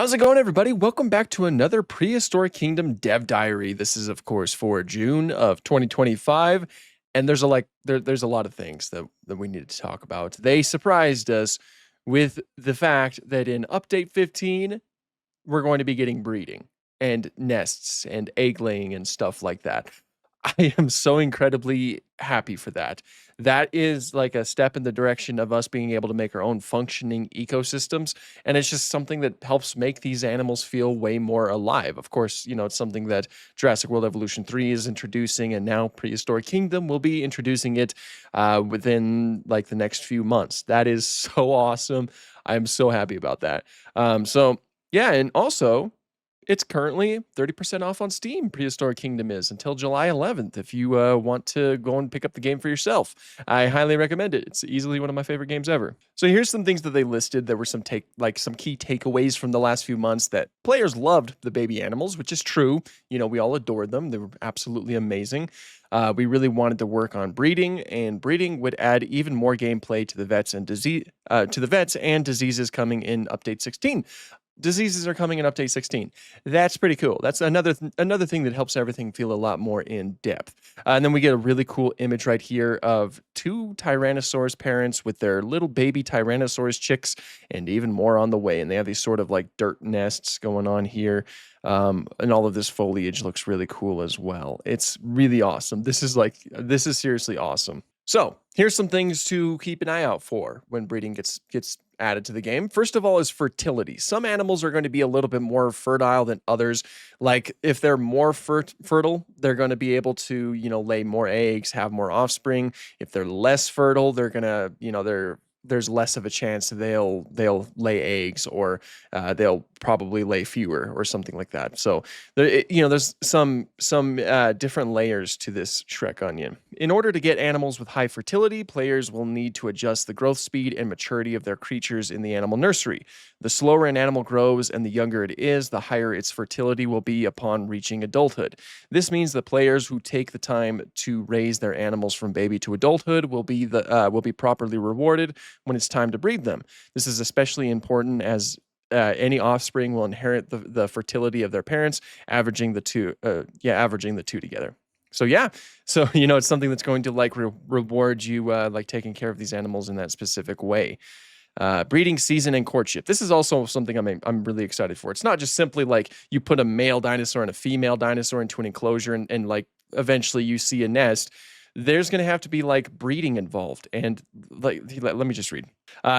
How's it going, everybody? Welcome back to another Prehistoric Kingdom Dev Diary. This is, of course, for June of 2025, and there's a lot of things that we need to talk about. They surprised us with the fact that in Update 15, we're going to be getting breeding and nests and egg laying and stuff like that. I am so incredibly happy for that. That is like a step in the direction of us being able to make our own functioning ecosystems. And it's just something that helps make these animals feel way more alive. Of course, it's something that Jurassic World Evolution 3 is introducing, and now Prehistoric Kingdom will be introducing it within like the next few months. That is so awesome. I'm so happy about that. Yeah, and also it's currently 30% off on Steam. Prehistoric Kingdom is until July 11th. If you want to go and pick up the game for yourself, I highly recommend it. It's easily one of my favorite games ever. So here's some things that they listed. There were some key takeaways from the last few months. That players loved the baby animals, which is true. We all adored them. They were absolutely amazing. We really wanted to work on breeding, and breeding would add even more gameplay to the vets and diseases coming in Update 16. Diseases are coming in Update 16. That's pretty cool. That's another thing that helps everything feel a lot more in depth. And then we get a really cool image right here of two Tyrannosaurus parents with their little baby Tyrannosaurus chicks, and even more on the way. And they have these sort of like dirt nests going on here. And all of this foliage looks really cool as well. It's really awesome. This is seriously awesome. So here's some things to keep an eye out for when breeding gets added to the game. First of all is fertility. Some animals are going to be a little bit more fertile than others. Like if they're more fertile, they're going to be able to, lay more eggs, have more offspring. If they're less fertile, they're going to, there's less of a chance they'll lay eggs, or they'll probably lay fewer or something like that. So there's some different layers to this Shrek onion. In order to get animals with high fertility, players will need to adjust the growth speed and maturity of their creatures in the animal nursery. The slower an animal grows and the younger it is, the higher its fertility will be upon reaching adulthood. This means that players who take the time to raise their animals from baby to adulthood will be properly rewarded when it's time to breed them. This is especially important as any offspring will inherit the fertility of their parents, averaging the two together. So it's something that's going to reward you like taking care of these animals in that specific way. Breeding season and courtship. This is also something I'm really excited for. It's not just simply like you put a male dinosaur and a female dinosaur into an enclosure and like eventually you see a nest. There's going to have to be like breeding involved. And let me just read.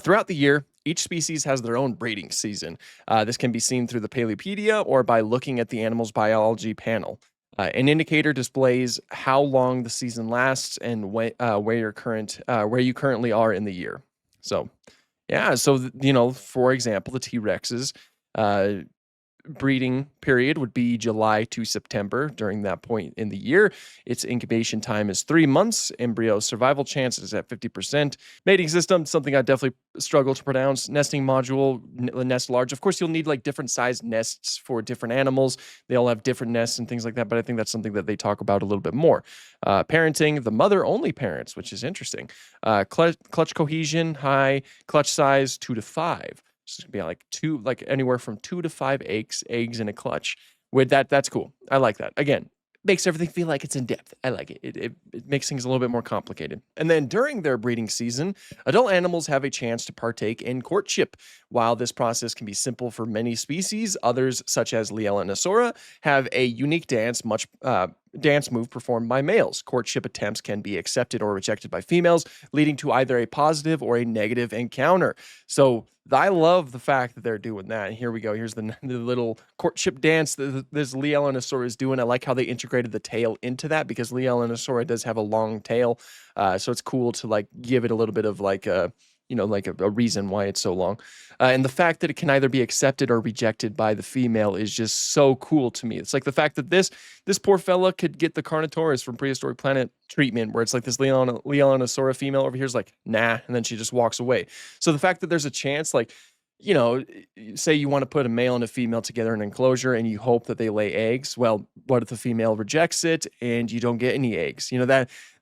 Throughout the year, each species has their own breeding season. This can be seen through the Paleopedia or by looking at the animal's biology panel. An indicator displays how long the season lasts and where you currently are in the year. So, for example, the T-Rexes, breeding period would be July to September. During that point in the year, its incubation time is 3 months. Embryo survival chance is at 50%. Mating system, something I definitely struggle to pronounce. Nesting module, nest large. Of course, you'll need like different size nests for different animals. They all have different nests and things like that, but I think that's something that they talk about a little bit more. Parenting, the mother-only parents, which is interesting. Clutch cohesion, high. Clutch size, 2 to 5. It's going to be anywhere from 2 to 5 eggs in a clutch. With that's cool. I like that. Again, makes everything feel like it's in depth. I like it. It makes things a little bit more complicated. And then during their breeding season, adult animals have a chance to partake in courtship. While this process can be simple for many species, others, such as Lielanosaura, have a unique dance move performed by males. Courtship attempts can be accepted or rejected by females, leading to either a positive or a negative encounter. So I love the fact that they're doing that. And here we go. Here's the little courtship dance that this Lielanosaura is doing. I like how they integrated the tail into that, because Lielanosaura does have a long tail. So it's cool to like give it a little bit of like a reason why it's so long. And the fact that it can either be accepted or rejected by the female is just so cool to me. It's like the fact that this poor fella could get the Carnotaurus from Prehistoric Planet treatment, where it's like this Lielanosaura female over here is like, nah, and then she just walks away. So the fact that there's a chance, like, you know, say you want to put a male and a female together in an enclosure and you hope that they lay eggs. Well, what if the female rejects it and you don't get any eggs?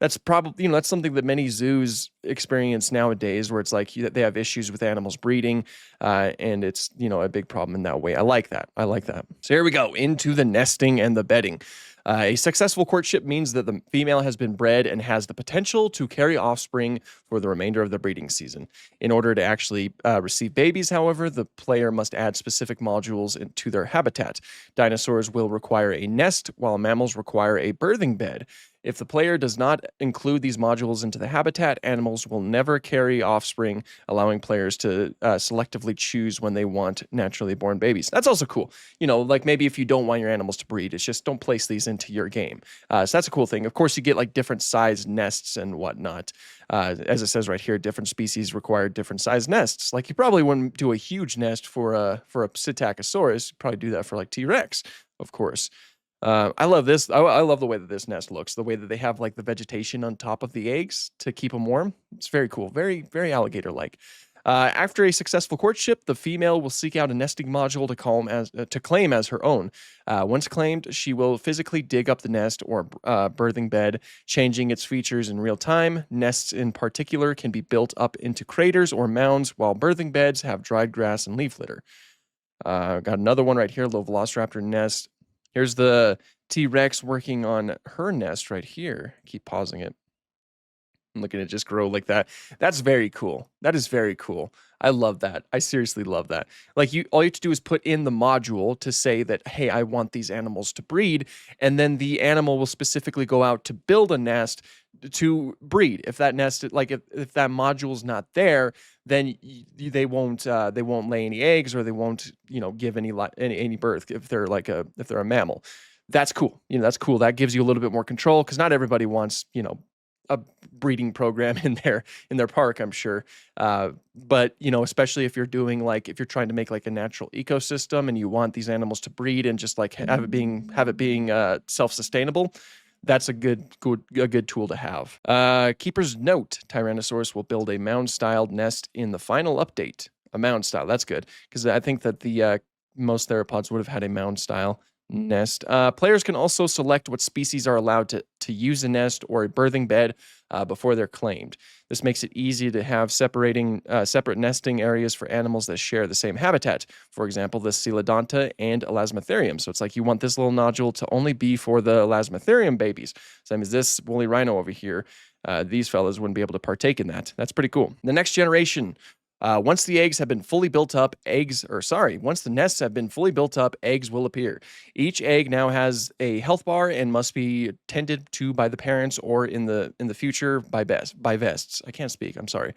That's probably, that's something that many zoos experience nowadays where it's like they have issues with animals breeding, and it's, a big problem in that way. I like that. I like that. So here we go into the nesting and the bedding. A successful courtship means that the female has been bred and has the potential to carry offspring for the remainder of the breeding season. In order to actually receive babies, however, the player must add specific modules to their habitat. Dinosaurs will require a nest, while mammals require a birthing bed. If the player does not include these modules into the habitat, animals will never carry offspring, allowing players to selectively choose when they want naturally born babies. That's also cool. Like maybe if you don't want your animals to breed, it's just don't place these into your game. So that's a cool thing. Of course, you get like different size nests and whatnot. As it says right here, different species require different size nests. Like you probably wouldn't do a huge nest for a Psittacosaurus. You'd probably do that for like T-Rex, of course. I love this. I love the way that this nest looks. The way that they have like the vegetation on top of the eggs to keep them warm. It's very cool. Very, very alligator-like. After a successful courtship, the female will seek out a nesting module to claim as her own. Once claimed, she will physically dig up the nest or birthing bed, changing its features in real time. Nests in particular can be built up into craters or mounds, while birthing beds have dried grass and leaf litter. Got another one right here, little Velociraptor nest. Here's the T-Rex working on her nest right here. Keep pausing it. I'm looking at it just grow like that. That's very cool. That is very cool. I love that. I seriously love that. Like all you have to do is put in the module to say that, hey, I want these animals to breed, and then the animal will specifically go out to build a nest to breed. If that nest, like if that module's not there, then they won't lay any eggs, or they won't give any birth if they're a mammal. That's cool. That's cool. That gives you a little bit more control, because not everybody wants a breeding program in their park, I'm sure. But especially if you're trying to make like a natural ecosystem and you want these animals to breed and just like have it being self-sustainable, that's a good tool to have. Keeper's note: Tyrannosaurus will build a mound-styled nest in the final update. A mound style, that's good, because I think that the most theropods would have had a mound style nest. Players can also select what species are allowed to use a nest or a birthing bed before they're claimed. This makes it easy to have separate nesting areas for animals that share the same habitat. For example, the Coelodonta and Elasmotherium. So it's like you want this little nodule to only be for the Elasmotherium babies. Same as this woolly rhino over here. These fellas wouldn't be able to partake in that. That's pretty cool. The next generation. Once the nests have been fully built up, eggs will appear. Each egg now has a health bar and must be tended to by the parents, or in the future by vests. I can't speak. I'm sorry.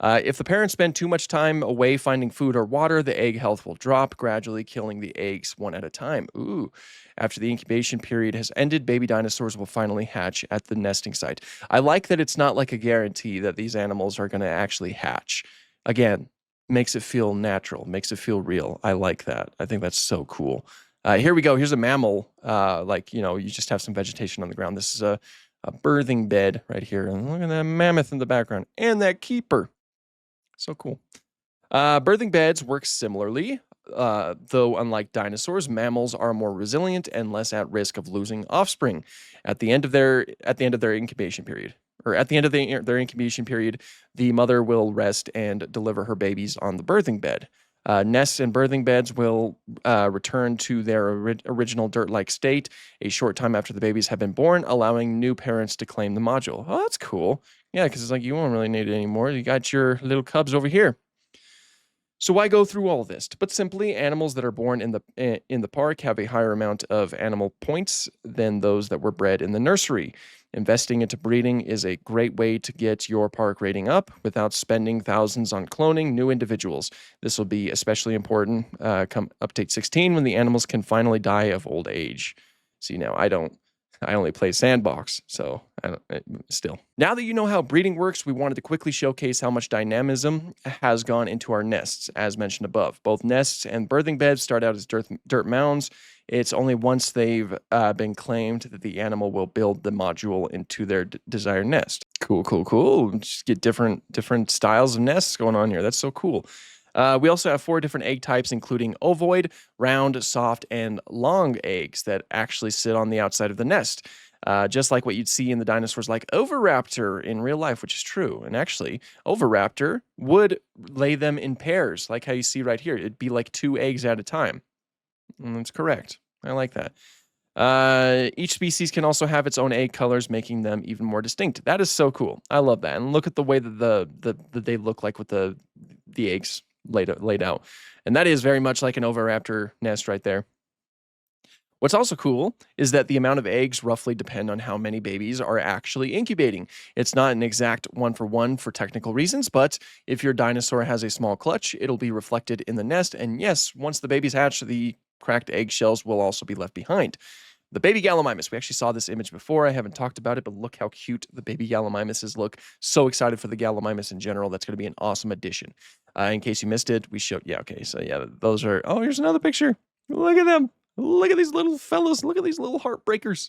If the parents spend too much time away finding food or water, the egg health will drop, gradually killing the eggs one at a time. Ooh. After the incubation period has ended, baby dinosaurs will finally hatch at the nesting site. I like that it's not like a guarantee that these animals are going to actually hatch. Again, makes it feel natural, makes it feel real. I like that. I think that's so cool. Here we go. Here's a mammal. You just have some vegetation on the ground. This is a birthing bed right here. And look at that mammoth in the background and that keeper. So cool. Birthing beds work similarly. Though unlike dinosaurs, mammals are more resilient and less at risk of losing offspring at the end of their incubation period. Or at the end of their incubation period, the mother will rest and deliver her babies on the birthing bed. Nests and birthing beds will return to their original dirt-like state a short time after the babies have been born, allowing new parents to claim the module. Oh, that's cool. Yeah, because it's like you won't really need it anymore. You got your little cubs over here. So why go through all this? To put simply, animals that are born in the park have a higher amount of animal points than those that were bred in the nursery. Investing into breeding is a great way to get your park rating up without spending thousands on cloning new individuals. This will be especially important come update 16, when the animals can finally die of old age. See, now I only play Sandbox, so still. Now that you know how breeding works, we wanted to quickly showcase how much dynamism has gone into our nests, as mentioned above. Both nests and birthing beds start out as dirt mounds. It's only once they've been claimed that the animal will build the module into their desired nest. Cool. Just get different styles of nests going on here. That's so cool. We also have 4 different egg types, including ovoid, round, soft, and long eggs that actually sit on the outside of the nest. Just like what you'd see in the dinosaurs like Oviraptor in real life, which is true. And actually, Oviraptor would lay them in pairs, like how you see right here. It'd be like 2 eggs at a time. And that's correct. I like that. Each species can also have its own egg colors, making them even more distinct. That is so cool. I love that. And look at the way that they look like with the eggs laid out. And that is very much like an Oviraptor nest right there. What's also cool is that the amount of eggs roughly depend on how many babies are actually incubating. It's not an exact one for technical reasons, but if your dinosaur has a small clutch, it'll be reflected in the nest. And yes, once the babies hatch, the cracked eggshells will also be left behind. The baby Gallimimus, we actually saw this image before. I haven't talked about it, but look how cute the baby Gallimimuses look. So excited for the Gallimimus in general. That's going to be an awesome addition. In case you missed it, we showed, yeah, okay. So yeah, those are, oh, here's another picture. Look at them. Look at these little fellas. Look at these little heartbreakers.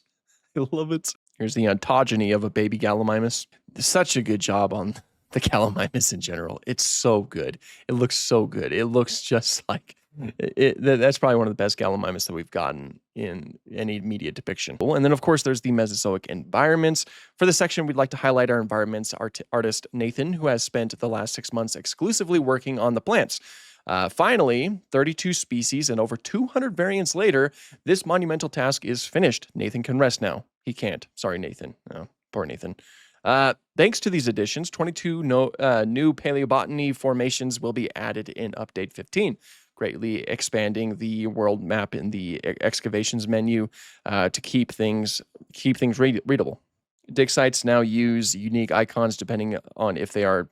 I love it. Here's the ontogeny of a baby Gallimimus. Such a good job on the Gallimimus in general. It's so good. It looks so good. It looks just like that's probably one of the best Gallimimus that we've gotten in any media depiction. And then, of course, there's the Mesozoic environments. For this section, we'd like to highlight our environments artist Nathan, who has spent the last 6 months exclusively working on the plants. Finally, 32 species and over 200 variants later, this monumental task is finished. Nathan can rest now. He can't. Sorry, Nathan. Oh, poor Nathan. Thanks to these additions, 22 new paleobotany formations will be added in Update 15, greatly expanding the world map in the excavations menu to keep things readable. Dig sites now use unique icons depending on if they are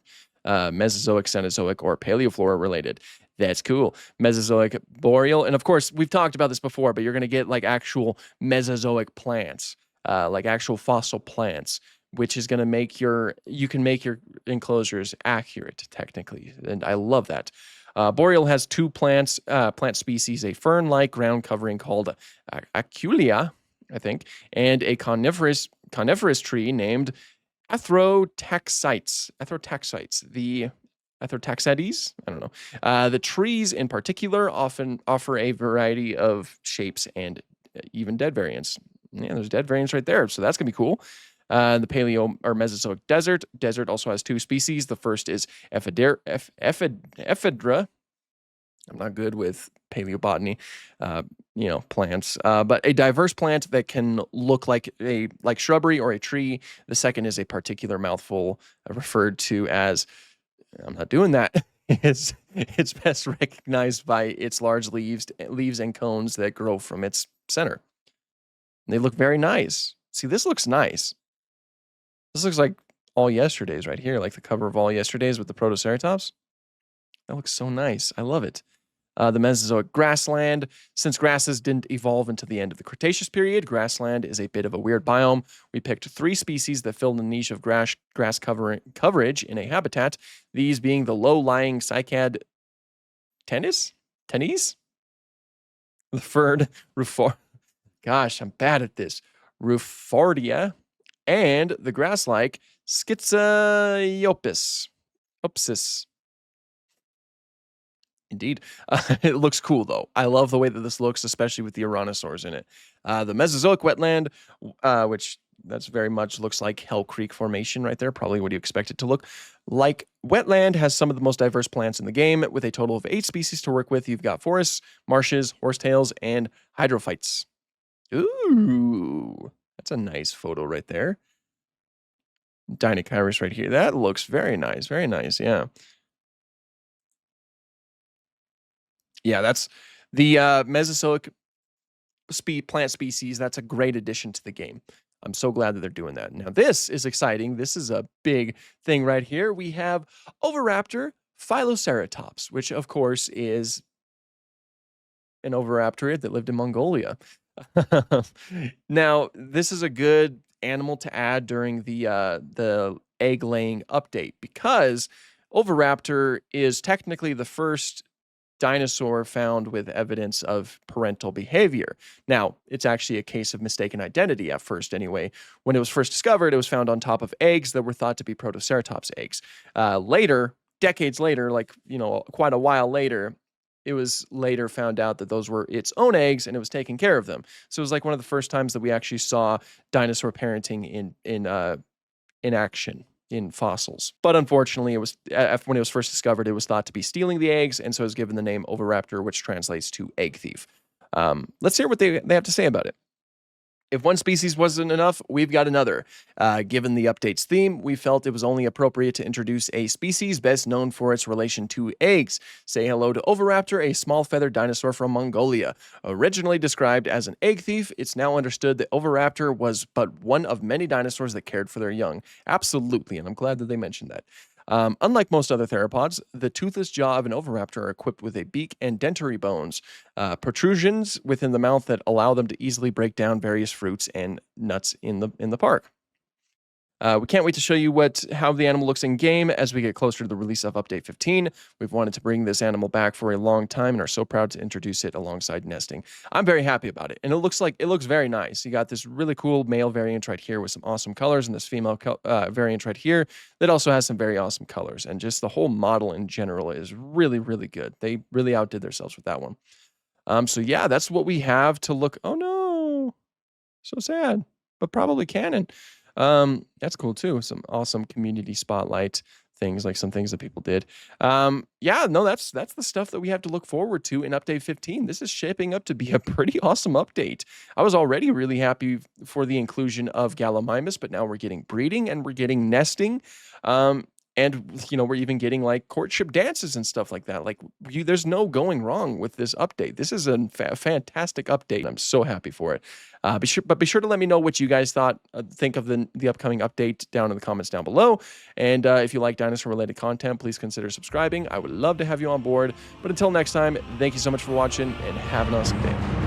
Mesozoic, Cenozoic, or Paleoflora related. That's cool. Mesozoic, boreal, and of course, we've talked about this before, but you're going to get like actual Mesozoic plants, like actual fossil plants, which is going to you can make your enclosures accurate technically, and I love that. Boreal has 2 plant species, a fern-like ground covering called Aculia, I think, and a coniferous tree named Athrotaxites. The Athrotaxides? I don't know. The trees in particular often offer a variety of shapes and even dead variants. Yeah, there's dead variants right there, so that's going to be cool. The Paleo or Mesozoic desert. Desert also has 2 species. The first is Ephedra. I'm not good with paleobotany, plants, but a diverse plant that can look like shrubbery or a tree. The second is a particular mouthful referred to as, I'm not doing that. It's best recognized by its large leaves and cones that grow from its center. And they look very nice. See, this looks nice. This looks like All Yesterdays right here, like the cover of All Yesterdays with the Protoceratops. That looks so nice. I love it. The Mesozoic grassland. Since grasses didn't evolve until the end of the Cretaceous period, grassland is a bit of a weird biome. We picked 3 species that filled the niche of grass coverage in a habitat, these being the low-lying cycad tennis? The fern gosh, I'm bad at this. Rufordia, and the grass-like Schizoiopsis. Indeed. It looks cool, though. I love the way that this looks, especially with the Uranosaurs in it. The Mesozoic wetland, which that's very much looks like Hell Creek Formation right there. Probably what you expect it to look like. Wetland has some of the most diverse plants in the game, with a total of 8 species to work with. You've got forests, marshes, horsetails, and hydrophytes. Ooh, that's a nice photo right there. Dinocyrus right here. That looks very nice. Very nice. Yeah. Yeah, that's the Mesozoic plant species. That's a great addition to the game. I'm so glad that they're doing that. Now, this is exciting. This is a big thing right here. We have Oviraptor Phyloceratops, which, of course, is an Oviraptor that lived in Mongolia. Now, this is a good animal to add during the egg laying update, because Oviraptor is technically the first dinosaur found with evidence of parental behavior. Now, it's actually a case of mistaken identity at first anyway. When it was first discovered, it was found on top of eggs that were thought to be Protoceratops eggs. Later, decades later, like, quite a while later, it was later found out that those were its own eggs and it was taking care of them. So it was like one of the first times that we actually saw dinosaur parenting in action in fossils. But unfortunately, it was when it was first discovered, it was thought to be stealing the eggs, and so it was given the name Oviraptor, which translates to egg thief. Let's hear what they have to say about it. If one species wasn't enough, we've got another. Given the update's theme, we felt it was only appropriate to introduce a species best known for its relation to eggs. Say hello to Oviraptor, a small feathered dinosaur from Mongolia. Originally described as an egg thief, it's now understood that Oviraptor was but one of many dinosaurs that cared for their young. Absolutely, and I'm glad that they mentioned that. Unlike most other theropods, the toothless jaw of an oviraptor are equipped with a beak and dentary bones, protrusions within the mouth that allow them to easily break down various fruits and nuts in the park. We can't wait to show you how the animal looks in game as we get closer to the release of Update 15. We've wanted to bring this animal back for a long time and are so proud to introduce it alongside nesting. I'm very happy about it, and it looks very nice. You got this really cool male variant right here with some awesome colors, and this female variant right here that also has some very awesome colors. And just the whole model in general is really, really good. They really outdid themselves with that one. So yeah, that's what we have to look. Oh no, so sad, but probably canon. That's cool too. Some awesome community spotlight things, like some things that people did. Yeah, no, that's the stuff that we have to look forward to in Update 15. This is shaping up to be a pretty awesome update. I was already really happy for the inclusion of Gallimimus, but now we're getting breeding and we're getting nesting. And, we're even getting like courtship dances and stuff like that. Like, there's no going wrong with this update. This is a fantastic update. I'm so happy for it. Be sure to let me know what you guys think of the upcoming update down in the comments down below. And if you like dinosaur-related content, please consider subscribing. I would love to have you on board. But until next time, thank you so much for watching and have an awesome day.